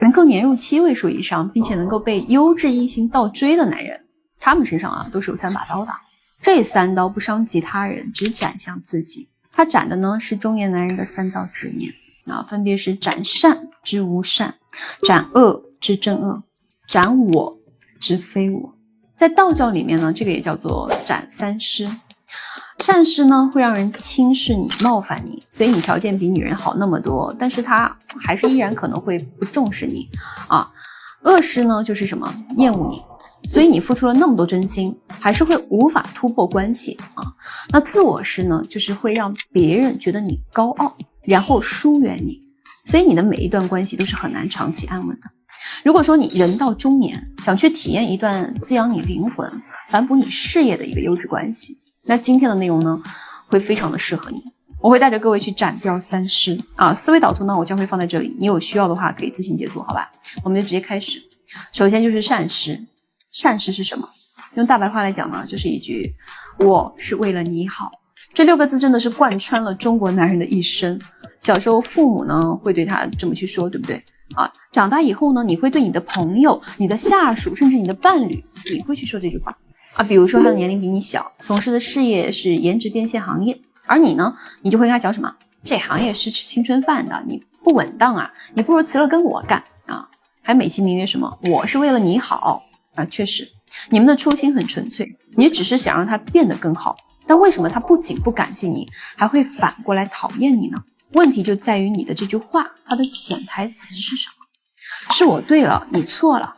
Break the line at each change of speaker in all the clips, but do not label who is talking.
能够年入7位数以上，并且能够被优质异性倒追的男人，他们身上啊都是有3把刀的。这3刀不伤及他人，只斩向自己。他斩的呢是中年男人的3道执念啊，分别是斩善之无善，斩恶之正恶，斩我之非我。在道教里面呢，这个也叫做斩3尸。善事呢会让人轻视你、冒犯你，所以你条件比女人好那么多，但是他还是依然可能会不重视你啊。恶事呢就是什么？厌恶你，所以你付出了那么多真心，还是会无法突破关系啊。那自我事呢，就是会让别人觉得你高傲，然后疏远你，所以你的每一段关系都是很难长期安稳的。如果说你人到中年，想去体验一段滋养你灵魂、反哺你事业的一个优质关系，那今天的内容呢，会非常的适合你。我会带着各位去斩掉3尸啊，思维导图呢，我将会放在这里，你有需要的话可以自行解读，好吧？我们就直接开始。首先就是善事。善事是什么？用大白话来讲呢，就是一句我是为了你好。这6个字真的是贯穿了中国男人的一生。小时候父母呢会对他这么去说，对不对啊？长大以后呢，你会对你的朋友、你的下属，甚至你的伴侣，你会去说这句话啊。比如说他的年龄比你小，从事的事业是颜值变现行业，而你呢，你就会跟他讲什么？这行业是吃青春饭的，你不稳当啊，你不如辞了跟我干啊！还美其名曰什么？我是为了你好啊！确实，你们的初心很纯粹，你只是想让他变得更好。但为什么他不仅不感激你，还会反过来讨厌你呢？问题就在于你的这句话，它的潜台词是什么？是我对了，你错了，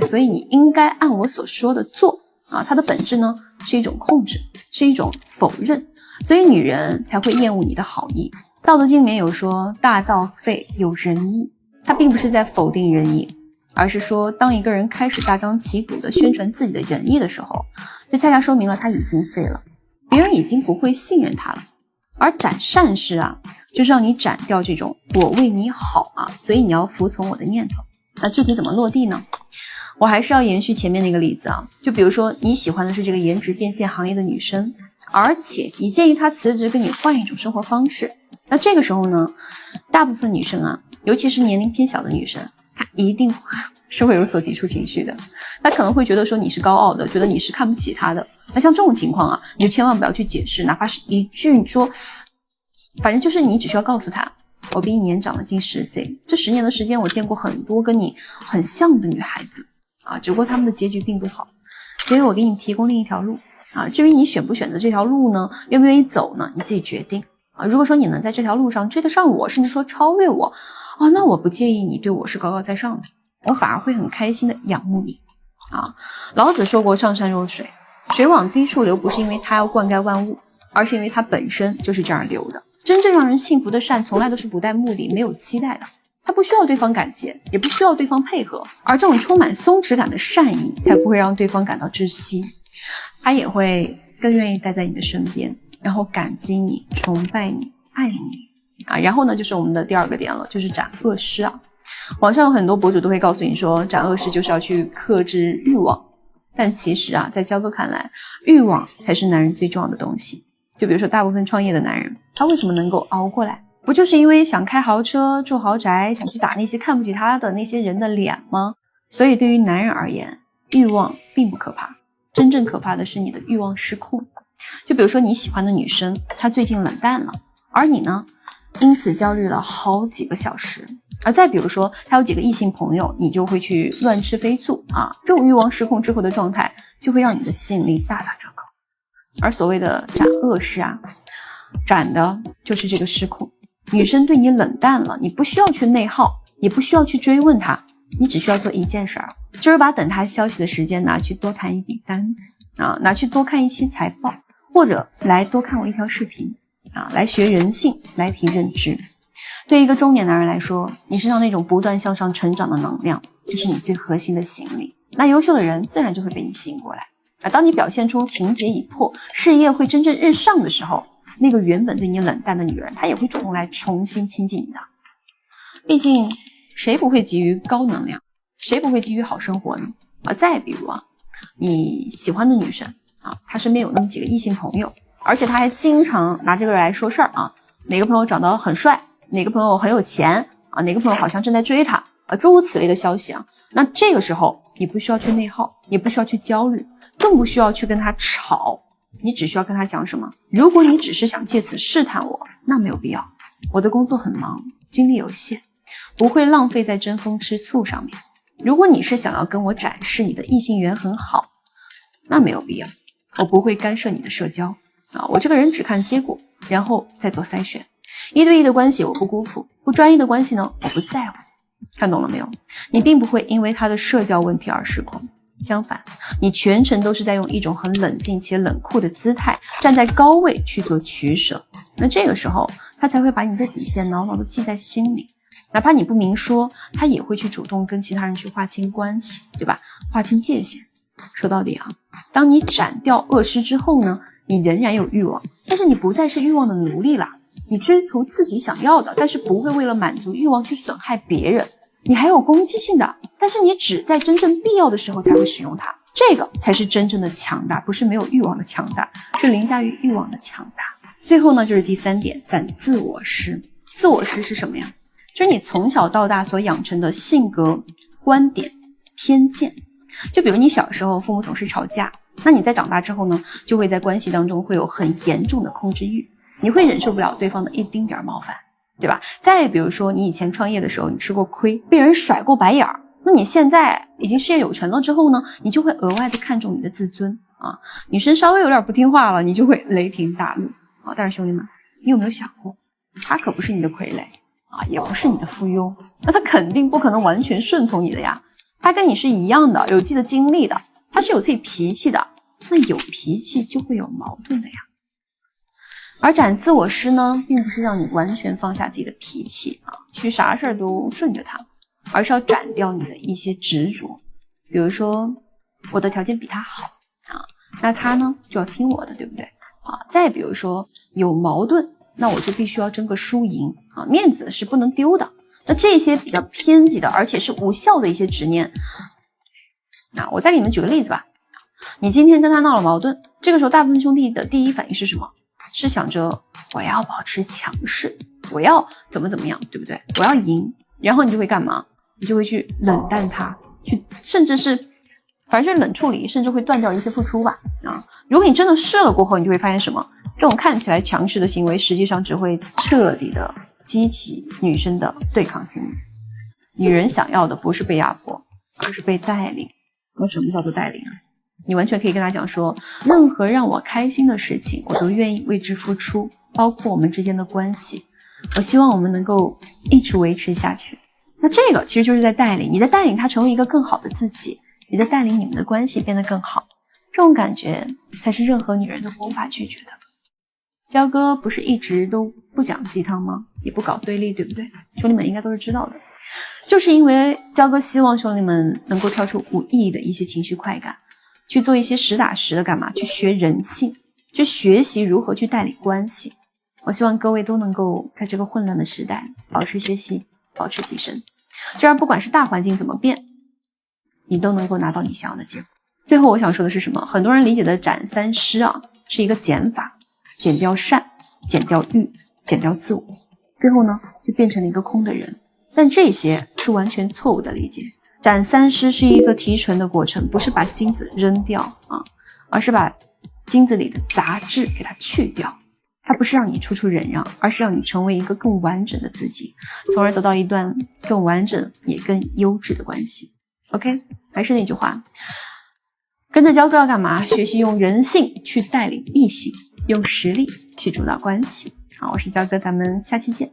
所以你应该按我所说的做啊！它的本质呢是一种控制，是一种否认，所以女人才会厌恶你的好意。道德经里面有说，大道废有仁义，它并不是在否定仁义，而是说当一个人开始大张旗鼓地宣传自己的仁义的时候，这恰恰说明了他已经废了，别人已经不会信任他了。而斩善事啊，就是让你斩掉这种我为你好啊，所以你要服从我的念头。那具体怎么落地呢？我还是要延续前面那个例子啊，就比如说你喜欢的是这个颜值变现行业的女生，而且你建议她辞职跟你换一种生活方式，那这个时候呢，大部分女生啊，尤其是年龄偏小的女生，她一定是会有所抵触情绪的。她可能会觉得说你是高傲的，觉得你是看不起她的。那像这种情况啊，你就千万不要去解释，哪怕是一句说，反正就是你只需要告诉她，我比你年长了近10岁，这10年的时间我见过很多跟你很像的女孩子啊，只不过她们的结局并不好，所以我给你提供另一条路啊。至于你选不选择这条路呢，愿不愿意走呢，你自己决定啊。如果说你能在这条路上追得上我，甚至说超越我啊，那我不介意你对我是高高在上的，我反而会很开心的仰慕你啊。老子说过上善若水，水往低处流，不是因为它要灌溉万物，而是因为它本身就是这样流的。真正让人幸福的善，从来都是不带目的、没有期待的，它不需要对方感谢，也不需要对方配合，而这种充满松弛感的善意，才不会让对方感到窒息，他也会更愿意待在你的身边，然后感激你、崇拜你、爱你啊。然后呢，就是我们的第2个点了，就是斩恶事啊。网上有很多博主都会告诉你说，斩恶事就是要去克制欲望，但其实啊，在焦哥看来，欲望才是男人最重要的东西。就比如说大部分创业的男人，他为什么能够熬过来？不就是因为想开豪车、住豪宅，想去打那些看不起他的那些人的脸吗？所以对于男人而言，欲望并不可怕，真正可怕的是你的欲望失控。就比如说你喜欢的女生，她最近冷淡了，而你呢，因此焦虑了好几个小时。而再比如说她有几个异性朋友，你就会去乱吃飞醋啊，这种欲望失控之后的状态，就会让你的吸引力大打折扣。而所谓的斩恶事啊，斩的就是这个失控。女生对你冷淡了，你不需要去内耗，也不需要去追问她，你只需要做一件事儿，就是把等她消息的时间拿去多谈一笔单子啊，拿去多看一期财报，或者来多看我一条视频啊，来学人性，来提认知。对一个中年男人来说，你身上那种不断向上成长的能量，就是你最核心的吸引力。那优秀的人自然就会被你吸引过来啊。当你表现出情结已破，事业会真正日上的时候，那个原本对你冷淡的女人，她也会主动来重新亲近你的。毕竟谁不会急于高能量，谁不会急于好生活呢？啊，再比如啊，你喜欢的女生啊，她身边有那么几个异性朋友，而且她还经常拿这个来说事儿啊，哪个朋友长得很帅，哪个朋友很有钱啊，哪个朋友好像正在追她，诸如此类的消息啊。那这个时候你不需要去内耗，也不需要去焦虑，更不需要去跟他吵，你只需要跟他讲什么？如果你只是想借此试探我，那没有必要。我的工作很忙，精力有限，不会浪费在争风吃醋上面。如果你是想要跟我展示你的异性缘很好，那没有必要，我不会干涉你的社交啊。我这个人只看结果，然后再做筛选。一对一的关系我不辜负，不专一的关系呢，我不在乎。看懂了没有？你并不会因为他的社交问题而失控，相反，你全程都是在用一种很冷静且冷酷的姿态，站在高位去做取舍。那这个时候，他才会把你的底线牢牢的记在心里，哪怕你不明说，他也会去主动跟其他人去划清关系，对吧？划清界限。说到底啊，当你斩掉恶师之后呢，你仍然有欲望，但是你不再是欲望的奴隶了。你追求自己想要的，但是不会为了满足欲望去损害别人。你还有攻击性的，但是你只在真正必要的时候才会使用它。这个才是真正的强大，不是没有欲望的强大，是凌驾于欲望的强大。最后呢，就是第3点，攒自我师。自我师是什么呀？就是你从小到大所养成的性格、观点、偏见。就比如你小时候父母总是吵架，那你在长大之后呢，就会在关系当中会有很严重的控制欲，你会忍受不了对方的一丁点冒犯，对吧？再比如说你以前创业的时候，你吃过亏，被人甩过白眼儿，那你现在已经事业有成了之后呢，你就会额外的看重你的自尊啊。女生稍微有点不听话了，你就会雷霆大怒啊。但是兄弟们，你有没有想过，他可不是你的傀儡啊，也不是你的附庸，那他肯定不可能完全顺从你的呀。他跟你是一样的，有自己的经历的，他是有自己脾气的，那有脾气就会有矛盾的呀。而斩自我师呢，并不是让你完全放下自己的脾气啊，去啥事儿都顺着他，而是要斩掉你的一些执着。比如说，我的条件比他好啊，那他呢就要听我的，对不对啊？再比如说有矛盾，那我就必须要争个输赢啊，面子是不能丢的。那这些比较偏激的，而且是无效的一些执念，那我再给你们举个例子吧。你今天跟他闹了矛盾，这个时候大部分兄弟的第一反应是什么？是想着我要保持强势，我要怎么样，对不对？我要赢，然后你就会干嘛？你就会去冷淡他，去甚至是反正是冷处理，甚至会断掉一些付出吧。啊，如果你真的试了过后，你就会发现什么？这种看起来强势的行为，实际上只会彻底的激起女生的对抗心理。女人想要的不是被压迫，而是被带领。那什么叫做带领啊？你完全可以跟他讲说，任何让我开心的事情，我都愿意为之付出，包括我们之间的关系。我希望我们能够一直维持下去。那这个其实就是在带领，你在带领他成为一个更好的自己，你在带领你们的关系变得更好。这种感觉才是任何女人都无法拒绝的。焦哥不是一直都不讲鸡汤吗？也不搞对立，对不对？兄弟们应该都是知道的。就是因为焦哥希望兄弟们能够跳出无意义的一些情绪快感，去做一些实打实的干嘛？去学人性，去学习如何去带领关系。我希望各位都能够在这个混乱的时代保持学习，保持提升，这样不管是大环境怎么变，你都能够拿到你想要的结果。最后我想说的是什么？很多人理解的斩三失啊，是一个减法，减掉善，减掉欲，减掉自我，最后呢就变成了一个空的人。但这些是完全错误的理解。斩三失是一个提纯的过程，不是把精子扔掉啊，而是把精子里的杂质给它去掉。它不是让你处处忍让，而是让你成为一个更完整的自己，从而得到一段更完整也更优质的关系。 OK， 还是那句话，跟着焦哥要干嘛？学习用人性去带领异性，用实力去主导关系。好，我是焦哥，咱们下期见。